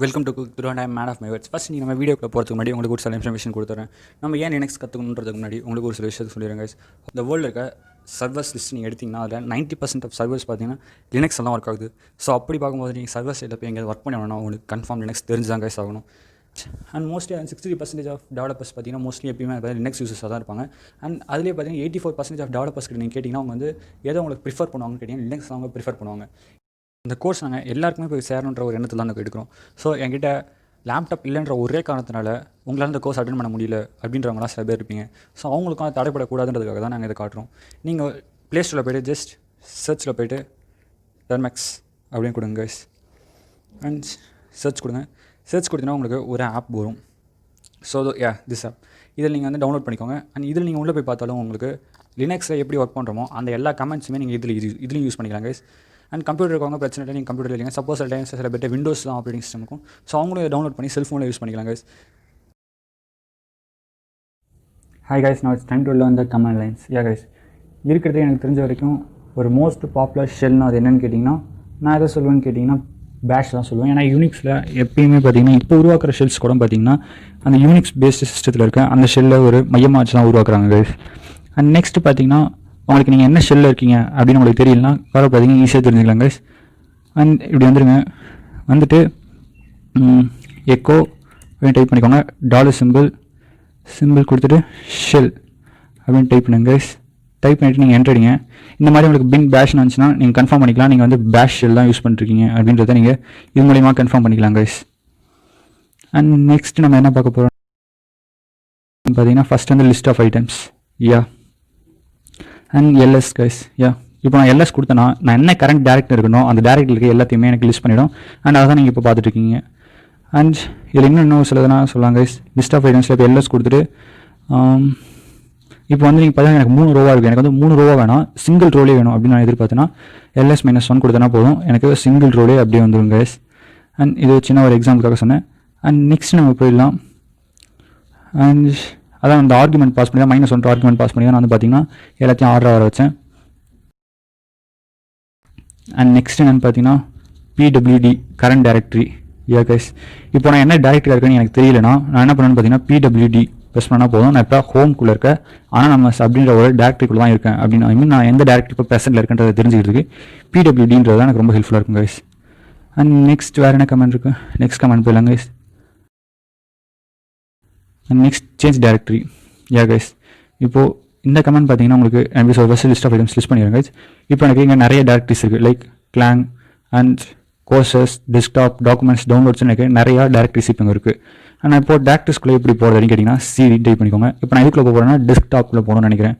Welcome to cook through and I'm man of my words. First நம்ம வீடியோக்குள்ள போகிறதுக்கு முன்னாடி உங்களுக்கு ஒரு சில இன்ஃபர்மேஷன் கொடுத்துறேன். நம்ம ஏன் லினக்ஸ் கற்றுக்கணுன்றதுக்கு முன்னாடி உங்களுக்கு ஒரு சில விஷயத்தை சொல்லிடுறேன் guys. இந்த வேர்ல்டில் இருக்க சர்வர்ஸ் லிஸ்ட் நீங்கள் எடுத்திங்கன்னா அதில் 90% ஆஃப் சர்வர்ஸ் பார்த்தீங்கன்னா லினக்ஸ் எல்லாம் ஒர்க் ஆகுது. ஸோ அப்படி பார்க்கும்போது நீங்கள் சர்வர்ஸ் சைடில் போய் எங்கேயாவது ஒர்க் பண்ணணும் உங்களுக்கு கன்ஃபார்ம் லினக்ஸ் தெரிஞ்சு தான் guys ஆகணும். அண்ட் மோஸ்ட்லி 60% ஆஃப் டெவலப்பர்ஸ் பார்த்தீங்கன்னா மோஸ்ட்லி எப்பயுமே லினக்ஸ் யூஸர்ஸாக தான் இருப்பாங்க. அண்ட் அதிலே பார்த்தீங்கன்னா 84% ஆஃப் டெவலப்பர்ஸ் கிட்ட நீங்கள் கேட்டிங்கன்னா அவங்க வந்து எதை உங்களுக்கு ப்ரிஃபர் பண்ணுவாங்கன்னு கேட்டிங்கன்னா லினக்ஸ் அவங்க ப்ரிஃபர் பண்ணுவாங்க. இந்த கோர்ஸ் நாங்கள் எல்லாருக்குமே போய் சேரணுன்ற ஒரு எண்ணத்தில் தான் எடுக்கிறோம். ஸோ என்கிட்ட லேப்டாப் இல்லைன்ற ஒரே காரணத்தினால உங்களால் இந்த கோர்ஸ் அட்டென்ட் பண்ண முடியல அப்படின்றவங்களாம் சில பேர் இருப்பீங்க. ஸோ அவங்களுக்கும் அது தடைப்படக்கூடாதுன்றதுக்காக தான் நாங்கள் இதை காட்டுறோம். நீங்கள் ப்ளே ஸ்டோரில் போய்ட்டு ஜஸ்ட் சர்ச்சில் போய்ட்டு டெர்மேக்ஸ் அப்படின்னு கொடுங்க கைஸ். அண்ட் சர்ச் கொடுங்க. சர்ச் கொடுத்தீங்கன்னா உங்களுக்கு ஒரு ஆப் வரும். ஸோ திஸ் ஆப் இதில் நீங்கள் வந்து டவுன்லோட் பண்ணிக்கோங்க. அண்ட் இதில் நீங்கள் உள்ளே போய் பார்த்தாலும் உங்களுக்கு லினக்ஸில் எப்படி ஒர்க் பண்ணுறோமோ அந்த எல்லா கமெண்ட்ஸுமே நீங்கள் இதுலையும் யூஸ் பண்ணிக்கலாம் கைஸ். அண்ட் கம்ப்யூட்டர் இருக்கவங்க பிரச்சனை இல்லை, நீங்கள் கம்ப்யூட்டர் இல்லைங்க. சப்போஸ் சில டைம்ஸ் சில பேர் விண்டோஸ் தான் ஆப்ரேட்டிங் சிஸ்டம் இருக்கும். ஸோ அவங்களும் இதை டவுன்லோட் பண்ணி செல்ஃபோனில் யூஸ் பண்ணிக்கலாம் கைஸ். ஹாய் கைஸ், நான் it's time to learn the command lines. Guys, இருக்கிறது எனக்கு தெரிஞ்ச வரைக்கும் ஒரு மோஸ்ட் பாப்புலர் ஷெல்னு அது என்னென்னு கேட்டிங்கன்னா நான் எதை சொல்லுவேன்னு கேட்டிங்கன்னா பேஷ் தான் சொல்லுவேன். ஏன்னா யூனிக்ஸில் எப்பயுமே பார்த்தீங்கன்னா இப்போ உருவாக்குற ஷெல்ஸ் கூட பார்த்தீங்கன்னா அந்த யூனிக்ஸ் பேஸ்டு சிஸ்டத்தில் இருக்க அந்த ஷெல்லை ஒரு மையமாக வச்சு தான் உருவாக்குறாங்க கைஸ். அண்ட் நெக்ஸ்ட் பார்த்தீங்கன்னா உங்களுக்கு நீங்கள் என்ன ஷெல்லில் இருக்கீங்க அப்படின்னு உங்களுக்கு தெரியலனா வர பார்த்தீங்கன்னா ஈஸியாக தெரிஞ்சுக்கலாம் கைஸ். அண்ட் இப்படி வந்துடுங்க. வந்துட்டு எக்கோ அப்படின்னு டைப் பண்ணிக்கோங்க. டாலர் சிம்பிள் கொடுத்துட்டு ஷெல் அப்படின்னு டைப் பண்ணுங்க கைஸ். டைப் பண்ணிவிட்டு நீங்கள் என்டர் அடிங்க. இந்த மாதிரி உங்களுக்கு பின் பேஷ்னு வந்துச்சுன்னா நீங்கள் கன்ஃபார்ம் பண்ணிக்கலாம் நீங்கள் வந்து பேஷ் ஷெல் தான் யூஸ் பண்ணிருக்கீங்க அப்படின்றத நீங்கள் இது மூலிமா கன்ஃபார்ம் பண்ணிக்கலாம் கைஸ். அண்ட் நெக்ஸ்ட் நம்ம என்ன பார்க்க போகிறோம் பார்த்தீங்கன்னா ஃபஸ்ட் வந்து list of items. And LS guys. இப்போ நான் எல்எஸ் கொடுத்தேன்னா நான் என்ன கரண்ட் டேரக்டர் இருக்கணும் அந்த டேரக்டர் இருக்க எல்லாத்தையுமே எனக்கு லிஸ்ட் பண்ணிவிடும். அண்ட் அதை தான் நீங்கள் இப்போ பார்த்துட்ருக்கீங்க. அண்ட் இதில் இன்னும் சிலதுனா சொல்லலாம் கைஸ். லிஸ்ட் ஆஃப் ஐட்டம்ஸில் இப்போ எல்எஸ் கொடுத்துட்டு இப்போ வந்து நீங்கள் பார்த்தீங்கன்னா எனக்கு 3 ரோவாக இருக்குது. எனக்கு வந்து 3 ரோவாக வேணாம், சிங்கிள் ரோலே வேணும் அப்படின்னு நான் எதிர்பார்த்தேன்னா LS-1 கொடுத்தனா போதும், எனக்கு சிங்கிள் ரோலே அப்படியே வந்துடும் கைஸ். அண்ட் இது சின்ன ஒரு எக்ஸாம்பிளுக்காக சொன்னேன். அண்ட் நெக்ஸ்ட் நம்ம போயிடலாம். அண்ட் அதான் அந்த ஆர்குமெண்ட் பாஸ் பண்ணி தான் -1 ஆர்குமெண்ட் பாஸ் பண்ணி தான் நான் வந்து பார்த்தீங்கன்னா எல்லாத்தையும் ஆர்டர் வர வச்சேன். அண்ட் நெக்ஸ்ட் என்னென்னு பார்த்தீங்கன்னா PWD கரண்ட் டேரக்டரி. கைஸ், இப்போ நான் என்ன டேரக்டரி இருக்குன்னு எனக்கு தெரியலனா நான் என்ன பண்ணேன்னு பார்த்தீங்கன்னா PWD ப்ரெஸ் பண்ணால் போதும். நான் இப்போ ஹோம்குள்ளே இருக்கேன், ஆனால் நம்ம அப்படின்ற ஒரு டேரக்டரிக்குள்ளே தான் இருக்கேன் அப்படின்னு ஐ மீன் நான் எந்த டேரக்டரி இப்போ ப்ரெசென்ட்டில் இருக்கேன்றதை தெரிஞ்சுக்கிறதுக்கு PWDன்றது தான் எனக்கு ரொம்ப ஹெல்ப்ஃபுல்லாக இருக்கும் கைஸ். அண்ட் நெக்ஸ்ட் வேறு என்ன கமெண்ட் இருக்குது? நெக்ஸ்ட் கமெண்ட் போயிடலாம் guys. And next change directory. Guys, இப்போது இந்த கமெண்ட் பார்த்தீங்கன்னா உங்களுக்கு எப்படி first list of items list பண்ணிடுறேன் கைஸ். இப்போ எனக்கு இங்கே நிறைய டேரக்டரிஸ் இருக்குது like clang and courses, desktop, documents, downloads எனக்கு நிறையா டேரக்டரிஸ் இப்போ இருக்குது. ஆனால் இப்போ டேரக்டரிஸ்குள்ளே எப்படி போகிறது அப்படின்னு கேட்டிங்கன்னா CD டைப் பண்ணிக்கோங்க. இப்போ நான் இதுக்குள்ளே போகிறேன்னா டெஸ்க்டாப்பில் போகணும்னு நினைக்கிறேன்.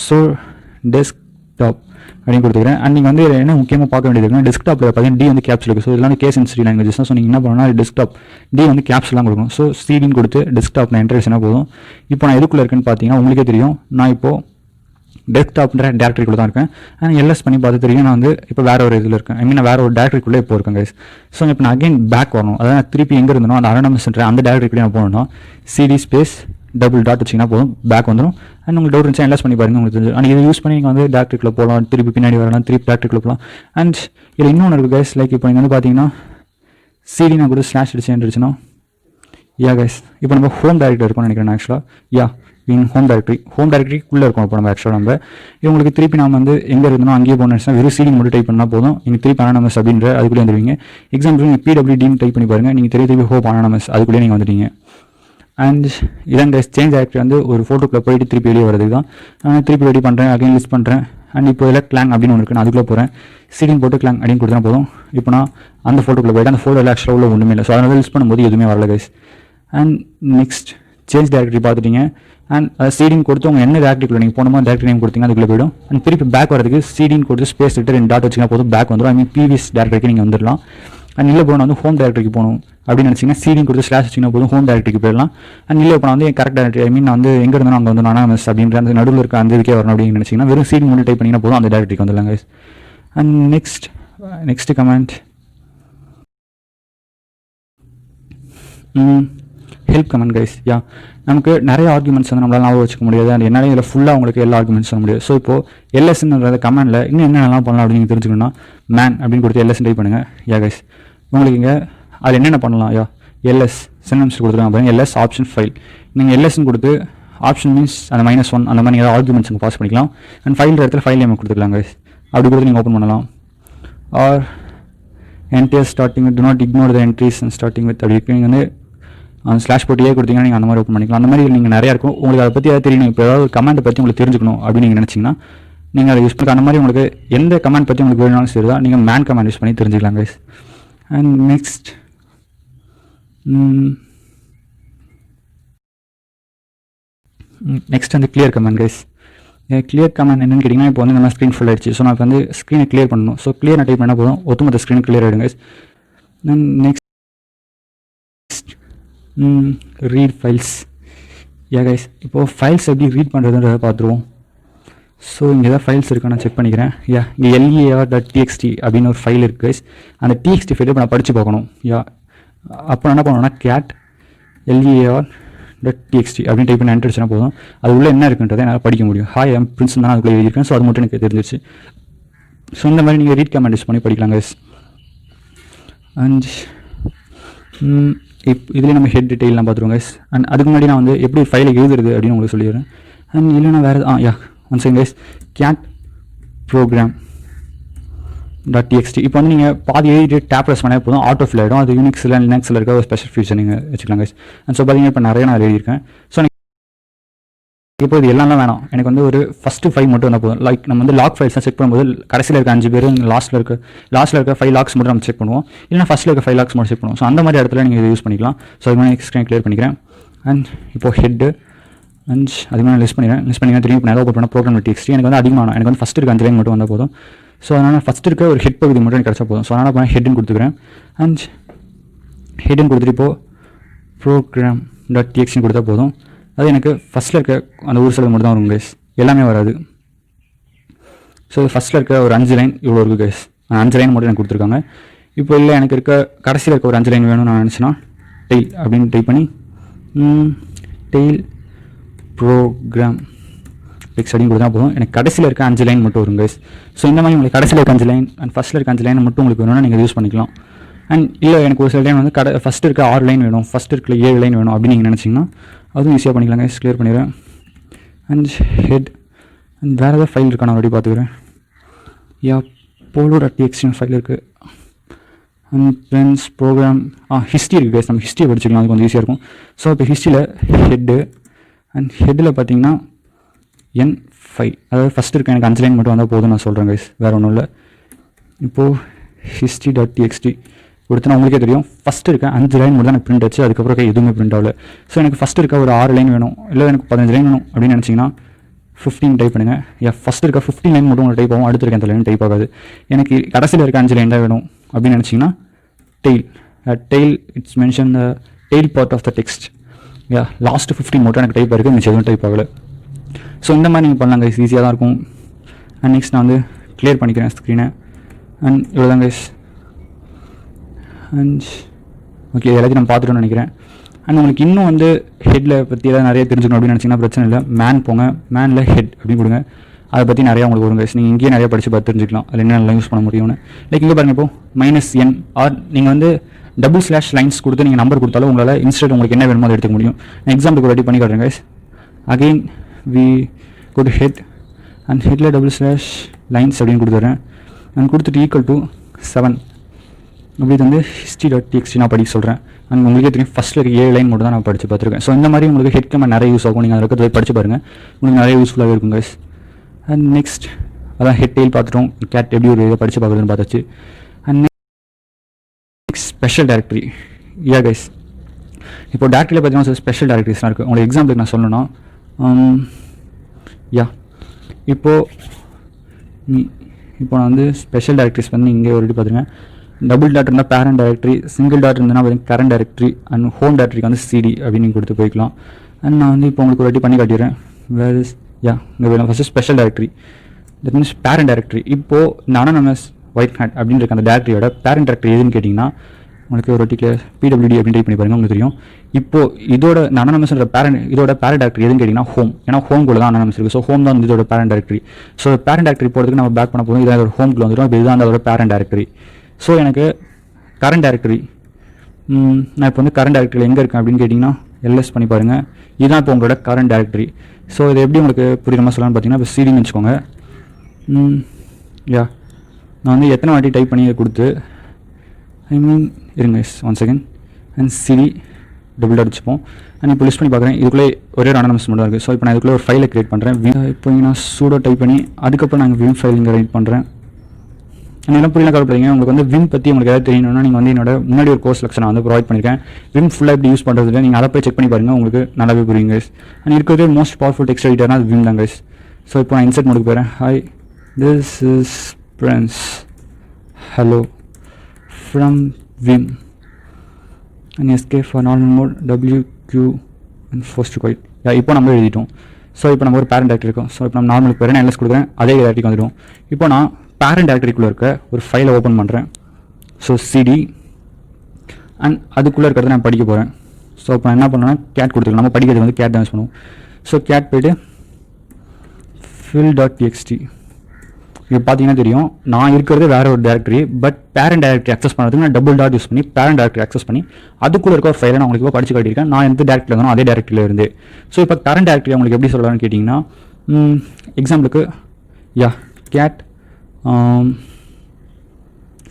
ஸோ டெஸ்க்டாப் அப்படின்னு கொடுத்துக்கிறேன். அண்ட் நீங்கள் வந்து என்ன முக்கியமாக பார்க்க வேண்டியது இருக்குன்னா டெஸ்க்டாப்பில் பார்த்தீங்கன்னா D வந்து கேப்ஸ் இருக்குது. ஸோ இதெல்லாம் கேஸ் சென்சிட்டிவ் லாங்குவேஜஸ் தான். ஸோ நீங்கள் என்ன பண்ணணும்னா டெஸ்க்டாப் D வந்து கேப்ஸ்லாம் கொடுக்கணும். ஸோ CDன்னு கொடுத்து டெஸ்க்டாப் நான் என்டர் அடிச்சா போதும். இப்போ நான் எதுக்குள்ளே இருக்குன்னு பார்த்தீங்கன்னா உங்களுக்கே தெரியும், நான் இப்போது டெஸ்க்டாப்ன்ற டேரக்டரிக்குள்ளே தான் இருக்கேன். ஆனால் எல்எஸ் பண்ணி பார்த்து தெரியும் நான் வந்து இப்போ வேறு ஒரு இதில் இருக்கேன். ஐ மீன் நான் வேறு ஒரு டேரக்டரிக்குள்ளே இப்போ இருக்கேன் கைஸ். ஸோ இப்போ நான் அகைன் பேக் வரணும். அதாவது நான் திருப்பி எங்கே இருந்தனோ அந்த அனானமஸ் அந்த டேரக்டரிக்குள்ளே நான் போகணும்னா CD ஸ்பேஸ் டபுள் டாட் வச்சிங்கன்னா போதும், பேக் வந்துடும். அண்ட் உங்களுக்கு டவுட் இருந்துச்சு எல்எஸ் பண்ணி பாருங்க, உங்களுக்கு தெரிஞ்சு. அண்ட் இதை யூஸ் பண்ணி நீங்கள் வந்து டேரக்டரிக்குள்ளே போகலாம், திருப்பி பின்னாடி வரலாம், திருப்பி டேரக்டரிக்குள்ளே போகலாம். அண்ட் இதில் இன்னொன்று இருக்குது கைஸ். லைக் இப்போ நீங்கள் வந்து பார்த்தீங்கன்னா CD நான் கூட ஸ்லாஷ் அடிச்சுன்னா கைஸ் இப்போ நம்ம ஹோம் டேரக்டரி இருக்கும்னு நினைக்கிறேன் ஆக்சுவலாக. ஹோம் டேரக்டரிக்குள்ளே இருக்கும். இப்போ நம்ம ஆக்சுவலாக நம்ம இவங்களுக்கு திருப்பி நம்ம வந்து எங்கே இருந்தோம் அங்கேயே போனோம்னா வெறும் CD மட்டும் டைப் பண்ணால் போதும், நீங்கள் திருப்பி அனானமஸ் அப்படின்ற அதுக்குள்ளே வந்துடுவீங்க. எக்ஸாம்பிள் நீங்கள் PWDன்னு டைப் பண்ணி பாருங்கள், நீங்கள் திருப்பி ஹோப் அனானமஸ் அதுக்குள்ளே நீங்கள் வந்துட்டீங்க. அண்ட் இதான் கைஸ் சேஞ்ச் டேரக்டரி வந்து ஒரு ஃபோட்டோக்குள்ளே போயிட்டு திருப்பி வெளியே வரதுக்கு தான். நான் திருப்பி ரெடி பண்ணுறேன், அகைன் லிஸ்ட் பண்ணுறேன். அண்ட் இப்போ இதில் கிளாங் அப்படின்னு ஒன்று இருக்குது, நான் அதுக்குள்ளே போகிறேன். CD போட்டு கிளாங் அப்படின்னு கொடுத்தா போதும். இப்போ நான் அந்த ஃபோட்டோக்குள்ளே போய்ட்டு அந்த ஃபோட்டோவில் ஆக்சுவலாக உள்ள ஒன்றுமே இல்லை. ஸோ அதனால் லிஸ்ட் பண்ணும்போது எதுவுமே வரல guys. And next change directory பார்த்துட்டீங்க. அண்ட் CDன்னு கொடுத்து உங்கள் என்ன டேரக்டரிக்குள்ளே நீங்கள் போனோமோ டேரக்டரி நேம் கொடுத்தீங்கன்னா அதுக்குள்ளே போய்டும். அண்ட் திருப்பி பேக் வரதுக்கு CDன்னு கொடுத்து ஸ்பேஸ் விட்டு 2 டாட் வச்சிங்கன்னா போதும், பேக் வந்துடும். ஐ மீன் ப்ரீவியஸ் டேரக்டரிக்கு நீங்கள் வந்துடலாம். அண்ட் இல்லை போனால் வந்து ஹோம் டேரக்டரிக்கு போகணும் அப்படின்னு நினச்சிங்கன்னா CDன்னு கொடுத்து ஸ்லாஷ் வச்சிங்கன்னா போதும், ஹோம் டேரக்டரிக்கு போயிடலாம். அண்ட் இல்லை இப்போ நான் வந்து கரெக்ட் டேரக்டரி ஐ மீன் நான் வந்து எங்கே இருந்தாலும் அங்கே வந்து அனானமஸ் அப்படின்ற அந்த நடுவில் இருக்க அந்த இதுக்கே வரணும் அப்படின்னு நினச்சிங்கன்னா வெறும் CD மட்டும் டைப் பண்ணிங்கன்னா போதும், அந்த டேரக்டரிக்கு வந்துடலாம் guys. And next comment help comment guys. நமக்கு நிறைய ஆர்குமெண்ட்ஸ் வந்து நம்மளால் ஞாபகம் வச்சுக்க முடியாது. அண்ட் என்னால் இதில் ஃபுல்லாக உங்களுக்கு எல்லா ஆர்குமெண்ட்ஸ் சொல்ல முடியாது. ஸோ இப்போது LSன்ற கமெண்டில் இன்னும் என்னென்னலாம் பண்ணலாம் அப்படின்னு தெரிஞ்சுக்கணும்னா மேன் அப்படின்னு கொடுத்து LS டைப் பண்ணுங்கள். கைஸ் உங்களுக்கு இங்கே அதில் என்னென்ன பண்ணலாம் யா எல்எஸ் சினம்ஸ் கொடுத்துருக்காங்க பாருங்கள் எல்எஸ் ஆப்ஷன் ஃபைல் நீங்கள் எல்எஸ்ன்னு கொடுத்து ஆப்ஷன் மீன்ஸ் அந்த -1 அந்த மாதிரி ஏதாவது ஆர்குமெண்ட்ஸ் நீங்கள் பாஸ் பண்ணிக்கலாம் அண்ட் ஃபைல் இடத்துல ஃபைல் நேம் கொடுத்துக்கலாம் கைஸ் அப்படி கொடுத்து நீங்கள் ஓப்பன் பண்ணலாம் or entries starting to not ignore the entries and starting with அப்படி நீங்கள் வந்து ஸ்லாஷ் போட்டியே கொடுத்தீங்கன்னா நீங்கள் அந்த மாதிரி ஓப்பன் பண்ணிக்கலாம் அந்த மாதிரி நீங்கள் நிறையா இருக்கும் உங்களுக்கு அதை பற்றி ஏதாவது தெரியணும் இப்போ ஏதாவது ஒரு கமெண்ட் பற்றி உங்களுக்கு தெரிஞ்சுக்கணும் அப்படின்னு நீங்கள் நினச்சிங்கன்னா நீங்கள் அதை யூஸ் பண்ணி அந்த மாதிரி உங்களுக்கு எந்த கமெண்ட் பற்றி உங்களுக்கு வேணும்னாலும் சரி தான் நீங்கள் மேன் கமெண்ட் யூஸ் பண்ணி தெரிஞ்சுக்கலாம் கைஸ் அண்ட் நெக்ஸ்ட் வந்து clear comment guys clear comment என்னென்னு கேட்டிங்கன்னா இப்போ வந்து நம்ம ஸ்க்ரீன் ஃபுல் ஆகிடுச்சு ஸோ நான் வந்து ஸ்க்ரீனை கிளியர் பண்ணணும் ஸோ கிளியர் டைப் பண்ணால் போதும் ஒட்டுமொத்த ஸ்க்ரீன் கிளியர் ஆகிடும் guys next read files guys இப்போது ஃபைல்ஸ் எப்படி ரீட் பண்ணுறதுன்றதை பார்த்துருவோம் ஸோ இங்கே ஏதாவது ஃபைல்ஸ் இருக்கா நான் செக் பண்ணிக்கிறேன் இங்கே LEAR.txt அப்படின்னு ஒரு ஃபைல் இருக்குது கைஸ் அந்த TXT ஃபைலை இப்போ நான் படித்து பார்க்கணும் அப்போ என்ன பண்ணணும்னா கேட் LEAR.txt அப்படின்னு டைப் பண்ணி என்டர் அடிச்சா போதும் அது உள்ளே என்ன இருக்குன்றதை என்னால் படிக்க முடியும் ஹாய் எம் பிரின்ஸ் தான் அதுக்குள்ளே எழுதியிருக்கேன் ஸோ அது மட்டும் எனக்கு தெரிஞ்சிச்சு ஸோ இந்த மாதிரி நீங்கள் ரீட் கமெண்ட் யூஸ் பண்ணி படிக்கலாம் கைஸ் அண்ட் இதில் நம்ம ஹெட் டீட்டெயிலாம் பார்த்துருவோம் கைஸ் அண்ட் அதுக்கு முன்னாடி நான் வந்து எப்படி ஃபைலை எழுதுறது அப்படின்னு உங்களுக்கு சொல்லிடுறேன் அண்ட் இல்லைன்னா வேறு one second guys gate program.txt இப்போ வந்து நீங்கள் பாதி எழுதிட்டு டேப் ப்ரெஸ் பண்ணால் போதும் ஆட்டோ ஃபில் ஆகிடும் அது யூனிக்ஸில் லினக்ஸில் இருக்க ஒரு ஸ்பெஷல் ஃபீச்சர் நீங்கள் வச்சுக்கலாம் கைஸ் அண்ட் ஸோ பார்த்தீங்கன்னா இப்போ நிறைய நான் எழுதியிருக்கேன் ஸோ இப்போ இது எல்லாம் வேணாம் எனக்கு வந்து ஒரு ஃபஸ்ட்டு 5 மட்டும் வந்தால் போதும் லைக் நம்ம வந்து லாக் ஃபைல்ஸ்லாம் செக் பண்ணும்போது கடைசியில் இருக்க 5 பேர் லாஸ்ட்டில் இருக்க 5 லாக்ஸ் மட்டும் நம்ம செக் பண்ணுவோம் இல்லைனா ஃபஸ்ட்டில் இருக்க 5 லாக்ஸ் மட்டும் செக் பண்ணுவோம் ஸோ அந்த மாதிரி இடத்துல நீங்கள் யூஸ் பண்ணிக்கலாம் ஸோ அது மாதிரி ஸ்க்ரீன் கிளியர் பண்ணிக்கிறேன் அண்ட் இப்போ ஹெட்டு அண்ட் அது மாதிரி லிஸ்ட் பண்ணிக்கிறேன் திரும்பி இப்போ ஓப்பன் பண்ண program.txt எனக்கு வந்து அதிகமான எனக்கு வந்து ஃபஸ்ட் இருக்க 5 லைன் மட்டும் வந்தால் போதும் ஸோ அதனால் ஃபஸ்ட் இருக்க ஒரு ஹெட் பகுதி மட்டும் எனக்கு கிடச்சா போதும் ஸோ அதனால் இப்போ ஹெட்டுன்னு கொடுத்துக்கிறேன் அண்ட் ஹெட்டுன்னு கொடுத்துட்டு இப்போது program.txt கொடுத்தா போதும் அது எனக்கு ஃபஸ்ட்டில் இருக்க அந்த ஒரு சிலது மட்டும் தான் வரும் கைஸ் எல்லாமே வராது ஸோ ஃபஸ்ட்டில் இருக்க ஒரு 5 லைன் இவ்வளோ இருக்குது கைஸ் 5 லைன் மட்டும் எனக்கு கொடுத்துருக்காங்க இப்போ இல்லை எனக்கு இருக்க கடைசியில் இருக்க ஒரு 5 லைன் வேணும்னு நான் நினச்சேன்னா டெய்ல் அப்படின்னு டைப் பண்ணி டெய்ல் ப்ரோக்ராம் டெக்ஸ்ட் அப்படின்னு கொடுத்தா போதும் எனக்கு கடைசியில் இருக்க 5 லைன் மட்டும் வரும் கைஸ் ஸோ இந்த மாதிரி உங்களுக்கு கடைசியில் இருக்க 5 லைன் அண்ட் ஃபஸ்ட்டில் இருக்க 5 லைன் மட்டும் உங்களுக்கு வேணும்னா நீங்கள் யூஸ் பண்ணிக்கலாம் அண்ட் இல்லை எனக்கு ஒரு சில டைம் வந்து ஃபஸ்ட்டு இருக்க 6 லைன் வேணும் ஃபஸ்ட் இருக்க 7 லைன் வேணும் அப்படின்னு நீங்கள் நினச்சிங்கன்னா அதுவும் ஈஸியாக பண்ணிக்கலாம் கைஸ் கிளியர் பண்ணிடுறேன் அண்ட் ஹெட் அண்ட் வேறு ஏதாவது ஃபைல் இருக்கா நான் ஆல்ரெடி பார்த்துக்கிறேன் polo.txt ஃபைல் இருக்குது அண்ட் ஃப்ரெண்ட்ஸ் ப்ரோக்ராம் ஹிஸ்ட்ரி இருக்குது கைஸ் நம்ம ஹிஸ்ட்ரியை படிச்சுக்கலாம் அது கொஞ்சம் ஈஸியாக இருக்கும் ஸோ இப்போ ஹிஸ்ட்ரியில் ஹெட்டு அண்ட் ஹெட்டில் பார்த்தீங்கன்னா N5 அதாவது ஃபஸ்ட்டு இருக்க எனக்கு 5 லைன் மட்டும் வந்தால் போதும் நான் சொல்கிறேன் கைஸ் வேறு ஒன்றும் இல்லை இப்போது history.txt கொடுத்தனா உங்களுக்கே தெரியும் ஃபஸ்ட்டு இருக்க 5 லைன் மட்டும் தான் எனக்கு பிரிண்ட் ஆச்சு அதுக்கப்புறம் எதுவுமே பிரிண்ட் ஆகல ஸோ எனக்கு ஃபஸ்ட்டு இருக்க ஒரு 6 லைன் வேணும் இல்லை எனக்கு 15 லைன் வேணும் அப்படின்னு நினச்சிங்கன்னா 15 டைப் பண்ணுங்கள் ஃபஸ்ட்டு இருக்க 15 லைன் மட்டும் உங்களுக்கு டைப் ஆகும் அடுத்து இருக்க அந்த லைன் டைப் ஆகாது எனக்கு கடைசியில் இருக்க 5 லைன் தான் வேணும் அப்படின்னு நினச்சிங்கன்னா tail it's mention the tail part of the text last 15 மட்டும் எனக்கு டைப் இருக்குது மிச்சம் எதுவும் டைப் ஆகலை ஸோ இந்த மாதிரி நீங்கள் பண்ணலாம் கைஸ் ஈஸியாக தான் இருக்கும் அண்ட் நெக்ஸ்ட் நான் வந்து கிளியர் பண்ணிக்கிறேன் ஸ்க்ரீனை அண்ட் இவ்வளோ தான் கைஸ் அண்ட் ஓகே எல்லாத்தையும் நான் பார்த்துட்டோன்னு நினைக்கிறேன் அண்ட் உங்களுக்கு இன்னும் வந்து ஹெட்டில் பற்றி ஏதாவது நிறைய தெரிஞ்சுக்கணும் அப்படின்னு நினச்சிங்கன்னா பிரச்சனை இல்லை மேன் போங்க மேனில் ஹெட் அப்படின்னு கொடுங்க அதை பற்றி நிறையா உங்களுக்கு வரும் கைஸ் நீங்கள் இங்கேயே நிறைய படித்து பார்த்து தெரிஞ்சுக்கலாம் அதில் என்ன நல்லா யூஸ் பண்ண முடியும்னு லைக் இங்கே பாருங்கள் இப்போ -n ஆர் நீங்கள் வந்து / லைன்ஸ் கொடுத்து நீங்கள் நம்பர் கொடுத்தாலும் உங்களால் இன்ஸ்டன்ட் உங்களுக்கு என்ன வேணுமோ அதை எடுத்துக்க முடியும் நான் எக்ஸாம்பிளுக்கு ரெடி பண்ணி காட்டுறேன் guys again we go to head and headல / lines அப்படின்னு கொடுத்துறேன் நான் கொடுத்துட்டு ஈக்குவல் டு 7 அப்படி வந்து history.txt நான் படிக்க சொல்கிறேன் அண்ட் உங்களுக்கே தெரியும் ஃபஸ்ட்டில் இருக்க 7 லைன் மட்டும் தான் நான் படித்து பார்த்துருக்கேன் ஸோ இந்த மாதிரி உங்களுக்கு ஹெட் கமெண்ட் நிறைய யூஸ் ஆகும் நீங்கள் அதை இருக்கிறத படித்து பாருங்கள் உங்களுக்கு நிறைய யூஸ்ஃபுல்லாகவே இருக்கும் கைஸ் அண்ட் நெக்ஸ்ட் அதான் ஹெட் டெயில் பார்த்துட்டோம் கேட் எப்படி ஒரு இதை படித்து பார்க்குறதுன்னு பார்த்தாச்சு and next special directory guys இப்போ டேரக்டரியில் பார்த்தீங்கன்னா ஸ்பெஷல் டைரக்டரிஸ்லாம் இருக்குது உங்களுக்கு எக்ஸாம்பிளுக்கு நான் சொல்லணும்னா இப்போ நான் வந்து ஸ்பெஷல் டைரக்டரிஸ் வந்து இங்கே ஒரு பார்த்துருங்க டபுள் டாட் இருந்தால் பேரண்ட் டைரக்டரி சிங்கிள் டாட் இருந்ததுன்னா பார்த்தீங்கன்னா கரண்ட் டைரக்டரி அண்ட் ஹோம் டைரக்டரிக்கு வந்து CD அப்படின்னு நீங்கள் கொடுத்து போய்க்கலாம் அண்ட் நான் வந்து இப்போ உங்களுக்கு ஒரு பண்ணி காட்டிடுறேன் வேர் இஸ் இங்கே first special directory that means parent directory இப்போது இந்த அனானமஸ் ஒயிட் ஹேட் அப்படின்னு இருக்க அந்த டைரக்டரியோட பேரண்ட் டைரக்டரி எதுன்னு கேட்டிங்கன்னா உங்களுக்கு ஒரு PWD அப்படின்னு டைப் பண்ணி பாருங்கள் உங்களுக்கு தெரியும் இப்போது இதோட அனானமஸ்ன்ற இதோட பேரண்ட் டைரக்டரி எதுன்னு கேட்டிங்கன்னா ஹோம் ஏன்னா ஹோம்குள்ள தான் அனானமஸ் இருக்குது ஸோ ஹோம் தான் வந்து இதோட parent directory so parent directory போகிறதுக்கு நம்ம பேக் பண்ண போதும் இதை ஹோம்குள்ள வந்துடும் இப்போ இதுதான் அதோட பேரண்ட் டைரக்டரி ஸோ எனக்கு கரண்ட் டைரக்டரி நான் இப்போ வந்து கரண்ட் டைரக்டரியில் எங்கே இருக்கேன் அப்படின்னு கேட்டிங்கன்னா எல்எஸ் பண்ணி பாருங்கள். இதுதான் இப்போ உங்களோட கரண்ட் டைரக்டரி. ஸோ இது எப்படி உங்களுக்கு புரியுற மாதிரி சொல்லலாம்னு பார்த்தீங்கன்னா இப்போ சிடின்னு வச்சுக்கோங்க. யா நான் வந்து எத்தனை வாட்டி டைப் பண்ணி கொடுத்து இருங்க one second and CD double dot வச்சுப்போம். அண்ட் இப்போ லிஸ்ட் பண்ணி பார்க்குறேன். இதுக்குள்ளே ஒரே ஒரு அனானமஸ் மட்டும் இருக்குது. ஸோ இப்போ நான் இதுக்குள்ளே ஒரு ஃபைலை க்ரியேட் பண்ணுறேன். இப்போ நான் சூடோ டைப் பண்ணி அதுக்கப்புறம் நாங்கள் விம் ஃபைல் இங்கே ரைட் பண்ணுறேன். என்ன புரியல கவலைப்படுறீங்க. உங்களுக்கு வந்து விம் பற்றி உங்களுக்கு ஏதாவது தெரியணும்னா நீங்கள் வந்து என்னோட முன்னாடி ஒரு கோர்ஸ் லெக்சன் நான் வந்து ப்ரொவைட் பண்ணியிருக்கேன். விம் ஃபுல்லாக எப்படி யூஸ் பண்ணுறதுல நீங்கள் அதை போய் செக் பண்ணி பாருங்கள், உங்களுக்கு நல்லாவே புரியுங்க கைஸ். அண்ட் இருக்கிறது மோஸ்ட் பவர்ஃபுல் டெக்ஸ்ட் எடிட்டர்னா அது விம் தான் கைஸ். ஸோ இப்போ நான் இன்சர்ட் மோடுக்கு போகிறேன். Hi this is friends hello from vim and esc for normal mode WQ and first quit. இப்போ நம்ம எழுதிட்டோம். ஸோ இப்போ நம்ம ஒரு பேரண்ட் டைரக்டரி இருக்கும். ஸோ இப்போ நம்ம நார்மலுக்கு போகிறேன், நான் எல்எஸ் கொடுக்குறேன், அதே டைரக்டரிக்கு வந்துடும். இப்போ நான் பேரண்ட் டைரக்டரிக்குள்ளே இருக்க ஒரு ஃபைலை ஓப்பன் பண்ணுறேன். ஸோ சிடி அண்ட் அதுக்குள்ளே இருக்கிறத நான் படிக்க போகிறேன். ஸோ இப்போ நான் என்ன பண்ணுறேன்னா கேட் கொடுத்துருக்கோம். நம்ம படிக்கிறது வந்து கேட் தான் யூஸ் பண்ணுவோம். ஸோ கேட் போய்ட்டு fill.txt. இப்போ பார்த்தீங்கன்னா தெரியும் நான் இருக்கிறது வேறு ஒரு directory. But parent directory access பண்ணுறதுக்கு நான் டபுள் டாட் யூஸ் பண்ணி பேரண்ட் டைரக்டரி அக்சஸ் பண்ணி அதுக்குள்ளே இருக்க ஒரு ஃபைலை நான் உங்களுக்கு இப்போ படிச்சு காட்டியிருக்கேன். நான் எந்த டேரக்டரியில் இருந்தோம் அதே டேரக்டரியில் இருந்து. ஸோ இப்போ கரண்ட் டேரக்டரி உங்களுக்கு எப்படி சொல்லலாம்னு கேட்டிங்கன்னா எக்ஸாம்பிளுக்கு கேட்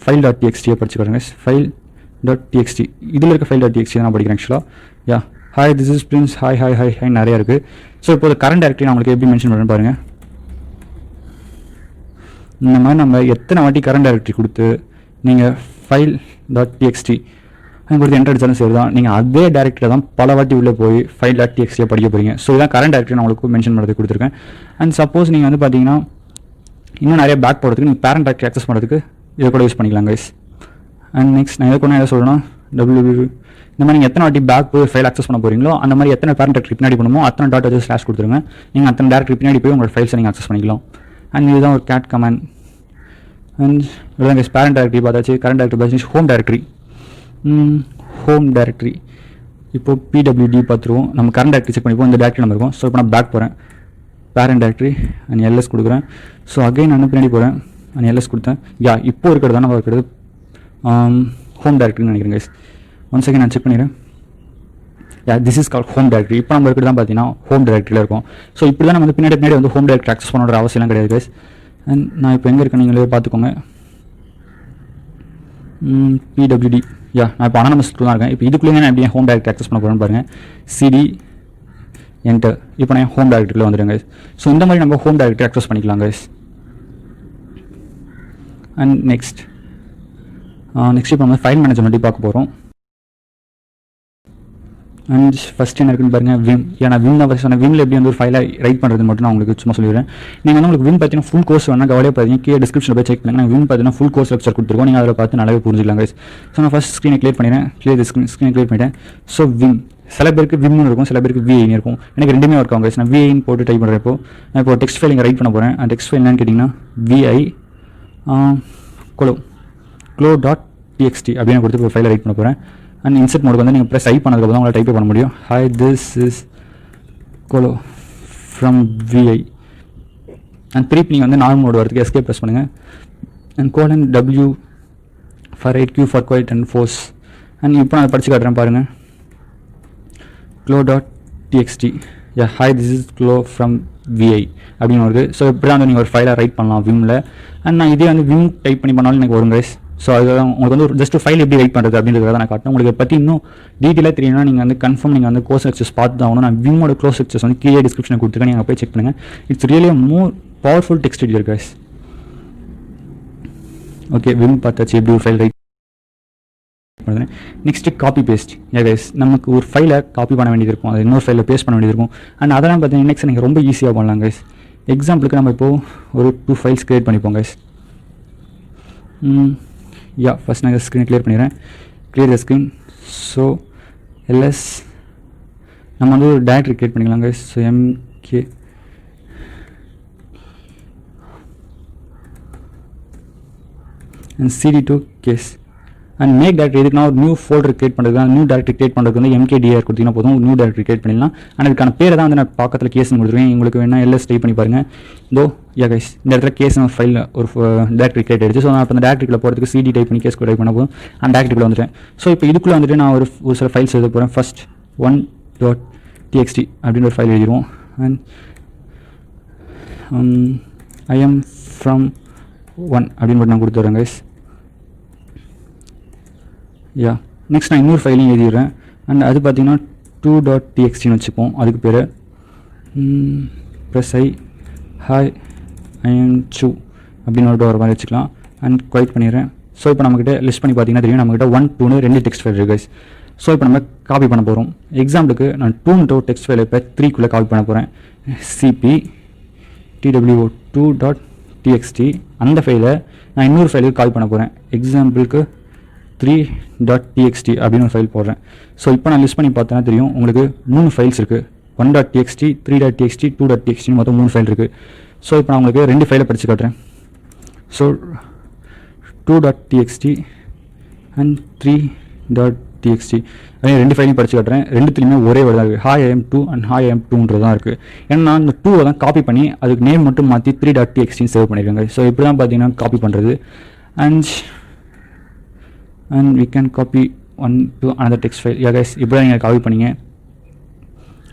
file.txt படிச்சுக்கிறேங்க. file.txt இதில் இருக்க file.txt நான் படிக்கிறேன் ஆக்சுவலாக. Hi this is Prince hi hi hi hi நிறையா இருக்குது. ஸோ இப்போ கரண்ட் டேரக்டரி நான் உங்களுக்கு எப்படி மென்ஷன் பண்ணுறேன்னு பாருங்கள். இந்த மாதிரி நம்ம எத்தனை வாட்டி கரண்ட் டைரக்டரி கொடுத்து நீங்கள் file.txt கொடுத்து என்டர் அடிச்சாலும் சரி தான், நீங்கள் அதே டேரக்டரியில் தான் பல வாட்டி உள்ளே போய் file.txt படிக்க போகிறீங்க. ஸோ இதான் கரண்ட் டைரக்டரி நான் உங்களுக்கு மென்ஷன் பண்ணுறது கொடுத்துருக்கேன். அண்ட் சப்போஸ் நீங்கள் வந்து பார்த்தீங்கன்னா இன்னும் நிறைய பேக் போகிறதுக்கு நீங்கள் பேரண்ட் டைரக்டரி அக்சஸ் பண்ணுறதுக்கு இதை கூட யூஸ் பண்ணிக்கலாம் கைஸ். அண்ட் நெக்ஸ்ட் நான் எதை எதை சொல்லணும் இந்த மாதிரி நீங்கள் எத்தனை வாட்டி பேக் போய் ஃபைல் அக்சஸ் பண்ண போகிறீங்களோ அந்த மாதிரி எத்தனை பேரண்ட் டைரக்டரி பின்னாடி பண்ணுமோ அத்தனை டாட் வச்சு ஸ்லாஷ் கொடுத்துருங்க. நீங்கள் அத்தனை டேரக்டரி பின்னாடி போய் உங்களோட ஃபைல்ஸை நீங்கள் அக்சஸ் பண்ணிக்கலாம். அண்ட் இதுதான் ஒரு கேட் கமாண்ட். அண்ட் இதுதான் கைஸ் பேரண்ட் டைரக்டரி பார்த்தாச்சு. கரண்ட் டைரக்டரி பார்த்து ஹோம் டைரக்டரி. ஹோம் டைரக்டரி இப்போது PWD பார்த்துருவோம். நம்ம கரண்ட் டைரக்டரி செக் பண்ணிப்போம். இந்த டைரக்டரி நம்ம இருக்கும். ஸோ இப்போ நான் பேக் போகிறேன், பேரண்ட் டைரக்டரி அண்ட் எல்எஸ் கொடுக்குறேன். ஸோ அகைன் நான் பின்னாடி போகிறேன் அண்ட் எல்எஸ் கொடுத்தேன். இப்போ இருக்கிறது தான் நம்ம இருக்கிறது ஹோம் டைரக்டரின்னு நினைக்கிறேன் கைஸ். ஒன் செகண்ட் நான் செக் பண்ணிடுறேன். This is call home directory. இப்போ நம்ம இருக்கிறது தான் பார்த்தீங்கன்னா ஹோம் டைரக்டரியில் இருக்கும். ஸோ இப்படி தான் நம்ம வந்து பின்னாடி வந்து ஹோம் டைரக்டரி அக்சஸ் பண்ணுற அவசியம் கிடையாது கைஸ். அண்ட் நான் இப்போ எங்கே இருக்கேன் நீங்களே பார்த்துக்கோங்க. PWD நான் இப்போ அனானமஸ் தான் இருக்கேன். இப்போ இதுக்குள்ளேயே நான் எப்படி ஹோம் டைரக்டரி அக்சஸ் பண்ண போகிறேன்னு பாருங்கள். CD enter. இப்போ நான் ஹோம் டைரக்டரியில் வந்துடுங்க கைஸ். ஸோ இந்த மாதிரி நம்ம ஹோம் டைரக்டரி அக்சஸ் பண்ணிக்கலாம் கைஸ். அண்ட் நெக்ஸ்ட் இப்போ நம்ம ஃபைல் மேனேஜ்மெண்ட் பார்க்க போகிறோம். அண்ட் ஃபஸ்ட் என்ன இருக்குன்னு பாருங்கள் விம். ஏன்னா விம் தான் ஃபஸ்ட். விமில் எப்படி வந்து ஒரு ஃபைலை ரைட் பண்ணுறது மட்டும் நான் உங்களுக்கு சும்மா சொல்லிடுறேன். நீங்கள் வந்து உங்களுக்கு விம் பார்த்தீங்கன்னா ஃபுல் கோர்ஸ் வேணால் கவலையே பார்த்தீங்க கீழே டிஸ்கிரிப்ஷனில் போய் செக் பண்ணுங்கள். நான் விம் பார்த்தீங்கன்னா ஃபுல் கோர்ஸ் லெக்சர் கொடுத்துருக்கோம். நீங்கள் அதில் பார்த்து நல்லாவே புரிஞ்சிக்கலாம் கைஸ். ஸோ நான் ஃபஸ்ட் ஸ்க்ரீனை கிளியர் பண்ணிடுறேன். ஸ்க்ரீனை கிளியர் பண்ணிட்டேன். ஸோ விம் சில பேருக்கு விம்னு இருக்கும், சில பேருக்கு விஐன்னு இருக்கும். எனக்கு ரெண்டுமே ஒர்க் ஆகும் கைஸ். நான் விஐன்னு போட்டு டைப் பண்ணுறேன். நான் இப்போ டெக்ஸ்ட் ஃபைல் இங்கே ரைட் பண்ண போகிறேன். அந்த டெக்ஸ்ட் ஃபைல் என்னன்னு கேட்டிங்கன்னா VI க்ளோ.txt அப்படின்னு கொடுத்து ஒரு ஃபைலை ரைட் பண்ண போகிறேன். அண்ட் இன்சர்ட் மோடுக்கு வந்து நீங்கள் ப்ரெஸ் ஐ பண்ணதுக்கு தான் உங்களால் டைப் பண்ண முடியும். ஹாய் திஸ் இஸ் கோலோ ஃப்ரம் VI. அண்ட் திருப்பி நீங்கள் வந்து நார்மல் மோடு வரதுக்கு எஸ்கேப் ப்ரெஸ் பண்ணுங்கள். And W for 8 Q for quit and force. And இப்போ நான் படித்து காட்டுறேன் பாருங்கள். க்ளோ.txt ஹாய் திஸ் இஸ் க்ளோ ஃப்ரம் VI அப்படின்னு வருது. ஸோ இப்படி தான் வந்து நீங்கள் ஒரு ஃபைலை ரைட் பண்ணலாம் விம்மில். அண்ட் நான் இதே வந்து விம் டைப் பண்ணி பண்ணாலும் எனக்கு வரும் கைஸ். ஸோ அதுதான் உங்களுக்கு வந்து ஒரு ஜஸ்ட் ஃபைல் எப்படி ரைட் பண்ணுறது அப்படின்றத நான் காட்டணும். உங்களுக்கு பற்றி இன்னும் டீட்டெயிலாக தெரியணும்னா நீங்கள் வந்து கன்ஃபார்ம் நீங்கள் வந்து கோர்ஸ் லெக்சர்ஸ் பார்த்து தான் ஆகணும். நான் விம்மோட கோர்ஸ் லெக்சர்ஸ் வந்து கீழே டிஸ்கிரிப்ஷனில் கொடுத்துருக்கேன். நீங்கள் போய் செக் பண்ணுங்கள். It's really more powerful text editor guys. Okay vim பார்த்தாச்சு எப்படி ஒரு ஃபைல் ரைட் பண்ணுறேன். Next copy paste. கைஸ் நமக்கு ஒரு ஃபைலை காப்பி பண்ண வேண்டியது இருக்கும், அது இன்னொரு ஃபைலில் பேஸ்ட் பண்ண வேண்டியது இருக்கும். அண்ட் அதெல்லாம் பார்த்தீங்கன்னா நெக்ஸ்ட் நீங்கள் ரொம்ப ஈஸியாக பண்ணலாம் கைஸ். எக்ஸாம்பிளுக்கு நம்ம இப்போது ஒரு 2 ஃபைல்ஸ் க்ரியேட் பண்ணிப்போம் கைஸ். ஃபஸ்ட் நான் ஸ்க்ரீனை கிளியர் பண்ணிடுறேன். Clear the screen. So LS நம்ம வந்து ஒரு டைரக்டரி க்ரியேட் பண்ணிக்கலாம் guys. So MK and CD to case and make directory எதுக்குன்னா ஒரு நியூ ஃபோல்டர் கிரியேட் பண்ணுறது, நியூ டேரக்டரி கிரியேட் பண்ணுறதுக்கு வந்து MKDR கொடுத்தீங்கன்னா போதும், நியூ டேரக்டரி கிரியேட் பண்ணிடலாம். அண்ட் அதுக்கான பேரை தான் வந்து நான் பக்கத்தில் கேஸ்னு கொடுத்துருவேன். உங்களுக்கு வேணால் எல்எஸ் டைப் பண்ணி பாருங்கள். கைஸ் இந்த இடத்துல கேஸ் ஒரு ஃபைலில் ஒரு டேரக்டரி கிரியேட் ஆகிடுச்சு. ஸோ நான் இப்போ அந்த டேரக்டரிக்குள்ள போகிறதுக்கு CD டைப் பண்ணி கேஸ் டைப் பண்ண போதும் அந்த டேரக்டரிக்குள்ள வந்துட்டேன். ஸோ இப்போ இதுக்குள்ளே வந்துட்டு நான் ஒரு சில ஃபைல்ஸ் எழுத போகிறேன். ஃபர்ஸ்ட் 1.txt அப்படின்னு ஒரு ஃபைல் எழுதிடுவோம். அண்ட் I am from 1 அப்படின்னு மட்டும் நான் கொடுத்துட்றேன் கைஸ். நெக்ஸ்ட் நான் இன்னொரு ஃபைலையும் எழுதிடுறேன். அண்ட் அது பார்த்தீங்கன்னா 2.txtன்னு வச்சுப்போம். அதுக்கு பேர் plus hi I am Chu அப்படின்னு ஒரு மாதிரி வச்சுக்கலாம். அண்ட் குவைட் பண்ணிடுறேன். ஸோ இப்போ நம்மக்கிட்ட லிஸ்ட் பண்ணி பார்த்தீங்கன்னா தெரியும், நம்மக்கிட்ட 1, 2ன்னு 2 டெக்ஸ்ட் ஃபைல் இருக்குது கைஸ். ஸோ இப்போ நம்ம காப்பி பண்ண போகிறோம். எக்ஸாம்பிளுக்கு நான் 2 டெக்ஸ்ட் ஃபைலை இப்போ 3க்குள்ளே காப்பி பண்ண போகிறேன். cp_two.txt அந்த ஃபைலை நான் இன்னொரு ஃபைலுக்கு காப்பி பண்ண போகிறேன். எக்ஸாம்பிளுக்கு 3.txt அப்படின்னு ஒரு ஃபைல் போடுறேன். ஸோ இப்போ நான் லிஸ்ட் பண்ணி பார்த்தேன்னா தெரியும், உங்களுக்கு 3 ஃபைல்ஸ் இருக்குது. 1.txt, 3.txt, 2.txt மொத்தம் 3 ஃபைல் இருக்குது. ஸோ இப்போ நான் உங்களுக்கு 2 ஃபைலை படித்து காட்டுறேன். ஸோ 2.txt அண்ட் 3.txt அதே 2 ஃபைலையும் படித்து காட்டுறேன். ரெண்டுத்துலையுமே ஒரே வேர்டு தான் இருக்குது. hi I am 2 and hi I am 2ன்றது தான் இருக்குது. ஏன்னா நான் இந்த 2 தான் காப்பி பண்ணி அதுக்கு நேம் மட்டும் மாற்றி 3.txt சேவ் பண்ணியிருக்காங்க. ஸோ இப்படி தான் பார்த்தீங்கன்னா காப்பி பண்ணுறது. And we can copy one to another text file. Guys இப்படி தான் நீங்கள் காப்பி பண்ணிங்க.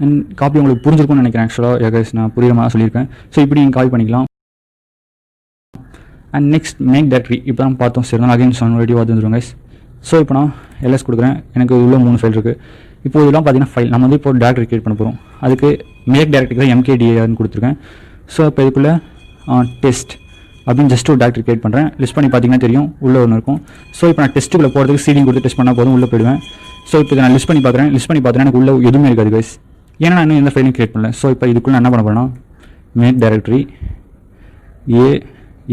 அண்ட் காப்பி உங்களுக்கு புரிஞ்சிருக்கும்னு நினைக்கிறேன். ஆக்சுவலாக கைஸ் நான் புரியுற மாதிரி சொல்லியிருக்கேன். ஸோ இப்படி நீங்கள் காப்பி பண்ணிக்கலாம். அண்ட் நெக்ஸ்ட் மேக் டேரக்டரி இப்போ தான் பார்த்தோம். சரி தான் அகைன் சொன்ன வந்துடும் கைஸ். ஸோ இப்போ நான் எல்எஸ் கொடுக்குறேன். எனக்கு உள்ள 3 ஃபைல் இருக்குது. இப்போ இதெல்லாம் பார்த்தீங்கன்னா ஃபைல் நம்ம வந்து இப்போ டேரக்டரி கிரியேட் பண்ண போகிறோம். அதுக்கு மேக் டேரக்டரிக்கு தான் MKDRன்னு கொடுத்துருக்கேன். ஸோ இப்போ இதுக்குள்ளே டெஸ்ட் அப்படின்னு ஜஸ்ட் ஒரு டேரக்டரி கிரியேட் பண்ணுறேன். லிஸ்ட் பண்ணி பார்த்தீங்கன்னா தெரியும் உள்ளே ஒன்று இருக்கும். ஸோ இப்போ நான் டெஸ்ட்டுக்குள்ளே போகிறதுக்கு CD கொடுத்து டெஸ்ட் பண்ணால் போதும் உள்ளே போயிடுவேன். ஸோ இப்போ நான் லிஸ்ட் பண்ணி பார்க்குறேன். லிஸ்ட் பண்ணி பார்த்தீங்கன்னா எனக்கு உள்ள எதுவுமே இருக்காது கைஸ். ஏன்னா நான் இன்னும் எந்த ஃபைலையும் கிரியேட் பண்ணல. ஸோ இப்போ இதுக்குள்ளே நான் என்ன பண்ண போகிறேன்னா மேக் டேரக்டரி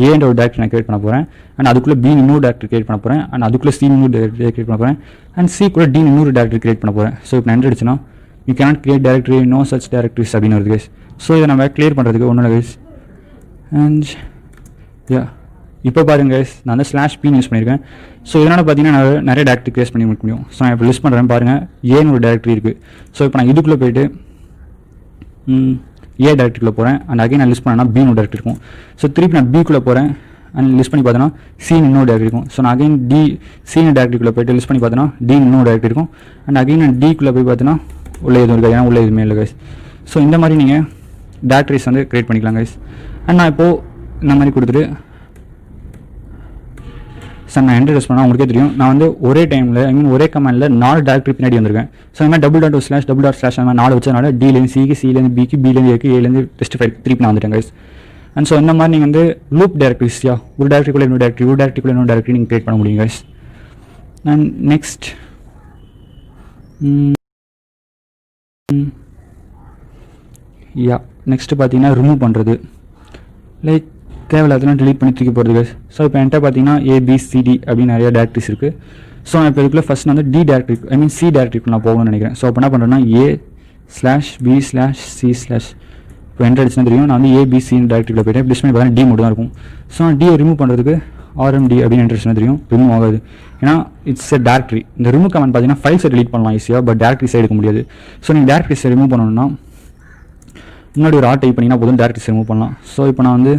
ஏன்ற ஒரு டேரக்டரி நான் கிரியேட் பண்ண போகிறேன். அண்ட் அதுக்குள்ளே B இன்னொரு டேரக்டரி கிரியேட் பண்ண போகிறேன். அண்ட் அதுக்குள்ளே C இன்னொரு டேரக்டரி கிரியேட் பண்ண போகிறேன். அண்ட் C கூட D இன்னொரு டேரக்டரி கிரியேட் பண்ண போகிறேன். ஸோ இப்போ நான் அடிச்சுன்னா you cannot create directory, no such directories அப்படின்னு வருது கைஸ். ஸோ இதை நம்ம கிளியர் பண்ணுறதுக்கு ஒன்றும் இல்லை கைஸ். அண்ட் இப்போ பாருங்க கைஸ், நான் வந்து /p யூஸ் பண்ணியிருக்கேன். ஸோ இதனால் பார்த்தீங்கன்னா நான் நிறைய டேரக்டரி கிரியேட் பண்ணி முடியும். ஸோ நான் இப்போ லிஸ்ட் பண்ணுறேன் பாருங்கள். ஏன்னு ஒரு டேரக்டரி இருக்குது. ஸோ இப்போ நான் இதுக்குள்ளே போய்ட்டு A டேரக்டரிக்குள்ளே போகிறேன். அண்ட் அகைன் நான் லிஸ்ட் பண்ணேன்னா B இன்னொரு டேரக்டரி இருக்கும். ஸோ திருப்பி நான் Bக்குள்ளே போகிறேன். அண்ட் லிஸ்ட் பண்ணி பார்த்தோன்னா C இன்னொரு டேரக்டரி இருக்கும். ஸோ நான் அகைன் C டேரக்டரிக்குள்ளே போய்ட்டு லிஸ்ட் பண்ணி பார்த்தோன்னா D இன்னொரு டேரக்டரி இருக்கும். அண்ட் அகைன் நான் Dக்குள்ளே போய் பார்த்தோன்னா உள்ளே எதுவும் இருக்கா, ஏன்னா உள்ளே எதுவுமே இல்லை கைஸ். ஸோ இந்த மாதிரி நீங்கள் டேரக்டரிஸ் வந்து கிரியேட் பண்ணிக்கலாம் கைஸ். அண்ட் நான் இப்போது இந்த மாதிரி கொடுத்துட்டு சார் நான் என்டர் யூஸ் பண்ணால் உங்களுக்கே தெரியும், நான் வந்து ஒரே டைமில் ஒரே கமாண்டில் 4 டேரக்டரி பின்னாடி வந்திருக்கேன். ஸோ இந்த மாதிரி $/////////////// அந்த மாதிரி 4 வச்சதுனால Dலேருந்து Cக்கு, Cலேருந்து Bக்கு, Bலேருந்து Aக்கு, Aலேருந்து டெஸ்ட் ஃபைல் திருப்பி நான் வந்துட்டேன் கைஸ். அண்ட் ஸோ இந்த மாதிரி நீங்கள் வந்து லூப் டேரக்டரிஸ் ஒரு டேரக்டரிக்குள்ளே இன்னொரு டேரக்டரி, ஒரு டேரக்டரிக்குள்ளே இன்னொரு டேரக்டரி நீங்கள் கிரியேட் பண்ண முடியும் கைஸ். அண்ட் நெக்ஸ்ட் நெக்ஸ்ட்டு பார்த்தீங்கன்னா ரிமூவ் பண்ணுறது. லைக் தேவையில்லாதெல்லாம் delete பண்ணி தூக்கி போகிறது கைஸ். ஸோ இப்போ என்கிட்ட பார்த்தீங்கன்னா ABCD அப்படின்னு நிறைய டேரக்டரிஸ் இருக்குது. ஸோ நான் இப்போ இதுக்குள்ளே ஃபஸ்ட் வந்து D டேரக்டரி C டேரக்டரிக்கு நான் போகணும்னு நினைக்கிறேன். ஸோ அப்போ என்ன பண்ணுறேன்னா A/B/C/ இப்போ என்டர் அடிச்சுன்னா தெரியும், நான் வந்து ABC டேரக்டரிக்குள்ளே போய்ட்டு டிஸ்ட் பண்ணி பார்த்தீங்கன்னா D மட்டும் தான் இருக்கும். ஸோ நான் D ரிமூவ் பண்ணுறதுக்கு RMD அப்படின்னு என்டர் அடிச்சுன்னா தெரியும் ரிமூவ் ஆகாது. ஏன்னா இட்ஸ் எ டேரக்டரி. இந்த ரிமூவ் கமெண்ட் பார்த்தீங்கன்னா ஃபைல்ஸை delete பண்ணலாம் ஈஸியாக, பட் டேரக்டரிஸை எடுக்க முடியாது. ஸோ நீங்கள் டேரக்டரிஸை ரிமூவ் பண்ணணும்னா முன்னாடி ஒரு டைப் பண்ணிங்கன்னா போதும் டேரக்டரிஸை ரிமூவ் பண்ணலாம். ஸோ இப்போ நான் வந்து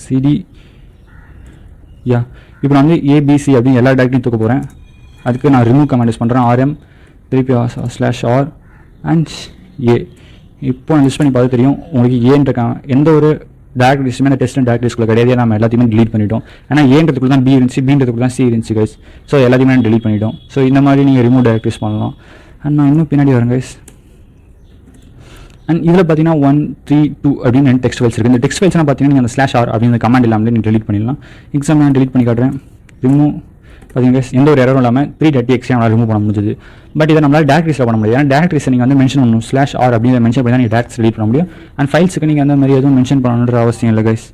CD இப்போ நான் வந்து ABC அப்படின்னு எல்லா டேரக்டரியும் தூக்க போகிறேன். அதுக்கு நான் ரிமூவ் கமெண்ட் யூஸ் பண்ணுறேன். RM திருப்பி /R and A. இப்போ நான் லிஸ்ட் பண்ணி பார்த்து தெரியும் உங்களுக்கு ஏன்ற எந்த ஒரு டேரக்டரிஸுமே அந்த டெஸ்ட் டேரக்டரிஸ்குள்ளே கிடையாது. நம்ம எல்லாத்தையுமே delete பண்ணிட்டோம். ஏன்னா ஏன்றதுக்குள்ள தான் B இருந்துச்சு, Bன்றதுக்குள்ள தான் C இருந்துச்சு கைஸ். ஸோ எல்லாத்தையுமே நான் delete பண்ணிட்டோம். ஸோ இந்த மாதிரி நீங்கள் ரிமூவ் டேரக்டரிஸ் பண்ணலாம். அண்ட் நான் இன்னும் பின்னாடி வரேன் கைஸ். அண்ட் இதில் பார்த்தீங்கன்னா 1, 3, 2 அப்படின்னு 2 டெக்ஸ்ட் ஃபைல்ஸ் இருக்குது. இந்த டெக்ஸ்ட் ஃபைல்ஸ்லாம் பார்த்தீங்கன்னா நீங்கள் அந்த /R அப்படிங்கிற கமாண்ட் இல்லாமல் நீங்கள் delete பண்ணிடலாம். எக்ஸாம்பிள் நான் delete பண்ணி காட்டுறேன். ரிமூவ் பார்த்தீங்கன்னா எந்த ஒரு எரரும் இல்லாமல் 3.txt நம்மளால் ரிமூவ் பண்ண முடிஞ்சது. பட் இதை நம்மளால் டேரக்டரிஸில் பண்ண முடியாது. ஏன்னா டேரக்டரிஸை நீங்கள் வந்து மென்ஷன் பண்ணணும். /R அப்படிங்கிற மென்ஷன் பண்ணி தான் நீங்கள் டேரக்டரிஸ் delete பண்ண முடியும். அண்ட் ஃபைல்ஸுக்கு நீங்கள் அந்த மாதிரி எதுவும் மென்ஷன் பண்ணணுன்ற அவசியம் இல்லை கைஸ்.